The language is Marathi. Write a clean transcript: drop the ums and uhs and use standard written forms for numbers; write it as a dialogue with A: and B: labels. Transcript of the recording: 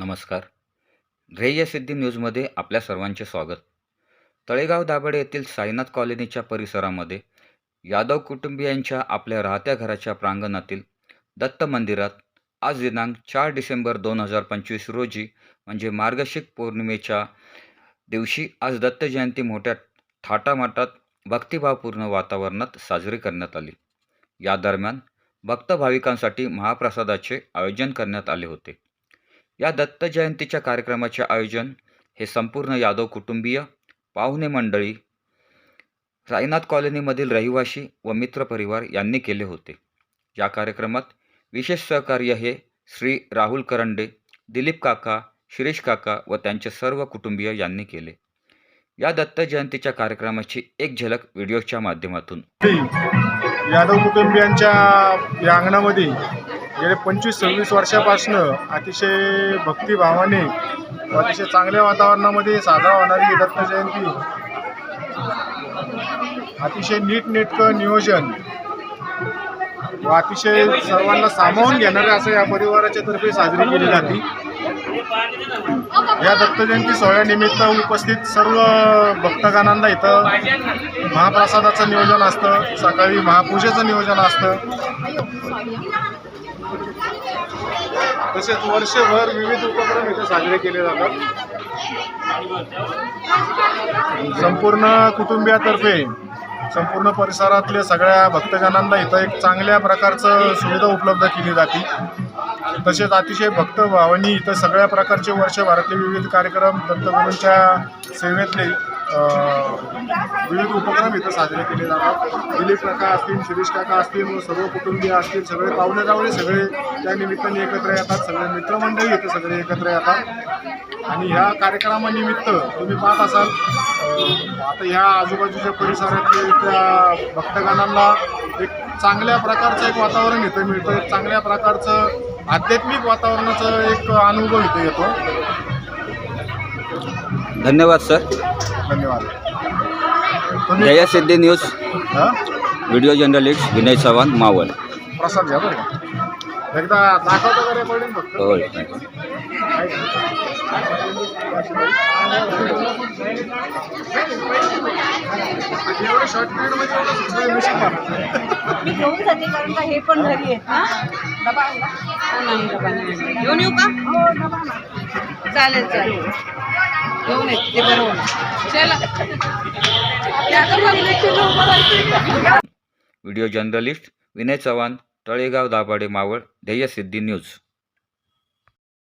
A: नमस्कार. ध्येयसिद्धी न्यूजमध्ये आपल्या सर्वांचे स्वागत. तळेगाव दाभाडे येथील साईनाथ कॉलनीच्या परिसरामध्ये यादव कुटुंबियांच्या आपल्या राहत्या घराच्या प्रांगणातील दत्त मंदिरात आज दिनांक 4 डिसेंबर 2025 रोजी म्हणजे मार्गशीर्ष पौर्णिमेच्या दिवशी आज दत्त जयंती मोठ्या थाटामाटात भक्तिभावपूर्ण वातावरणात साजरी करण्यात आली. या दरम्यान भक्त भाविकांसाठी महाप्रसादाचे आयोजन करण्यात आले होते. या दत्त जयंतीच्या कार्यक्रमाचे आयोजन हे संपूर्ण यादव कुटुंबीय, पाहुणे मंडळी, साईनाथ कॉलनीमधील रहिवासी व मित्रपरिवार यांनी केले होते. या कार्यक्रमात विशेष सहकार्य हे श्री राहुल करंडे, दिलीप काका, शिरीष काका व त्यांचे सर्व कुटुंबीय यांनी केले. या दत्त जयंतीच्या कार्यक्रमाची एक झलक व्हिडिओच्या माध्यमातून.
B: यादव कुटुंबियांच्या या अंगणामध्ये गेले 25-26 वर्षापासून अतिशय भक्तिभावाने व अतिशय चांगल्या वातावरणामध्ये साजरा होणारी ही दत्त जयंती अतिशय नीटनेटकं नियोजन व अतिशय सर्वांना सामावून घेणारे असं या परिवाराच्या तर्फे साजरी केली जाते. या दत्त जयंती सोहळ्यानिमित्त उपस्थित सर्व भक्तगणांना इथं महाप्रसादाचं नियोजन असतं, सकाळी महापूजेचं नियोजन असतं. तसेच वर्षभर विविध उपक्रम इथे साजरे केले जातात. संपूर्ण कुटुंबियातर्फे संपूर्ण परिसरातल्या सगळ्या भक्तजनांना इथं एक चांगल्या प्रकारचं सुविधा उपलब्ध केली जाते. तसेच अतिशय भक्तभावानी इथं सगळ्या प्रकारचे वर्षभरातले विविध कार्यक्रम दत्तगुरूंच्या सेवेतले विविध उपक्रम इथं साजरे केले जातात. दिलीप काका असतील, शिरीष काका असतील व सर्व कुटुंबीय असतील, सगळे पाहुणे रावळे सगळे त्या निमित्ताने एकत्र येतात. सगळे मित्रमंडळी इथं सगळे एकत्र येतात आणि ह्या कार्यक्रमानिमित्त तुम्ही पाहत असाल आता ह्या आजूबाजूच्या परिसरातल्या त्या भक्तगणांना एक चांगल्या प्रकारचं एक वातावरण इथं मिळतं. एक चांगल्या प्रकारचं आध्यात्मिक वातावरणाचा एक अनुभव इथे येतो.
A: धन्यवाद सर.
B: धन्यवाद.
A: Dhyeyasiddhi news video journalist Vinay Chavan, Maval.
B: प्रसाद घ्या बरं का. एकदा दाखवतो का रेकॉर्डिंग फक्त.
A: होय.
B: एवढं शॉर्ट पिरियडमध्ये एवढं सुचलं मिशन मारायचं.
C: मी घेऊन जाते कारण का हे पण घरी आहेत ना. डबा नाही, डबा नाही. घेऊन येऊ का? हो, डबा ना. चालेल चालेल, घेऊन येते ते बरं होणार. चला.
A: Video journalist Vinay Chavan, Talegaon Dabhade, Maval. Dhyeyasiddhi news.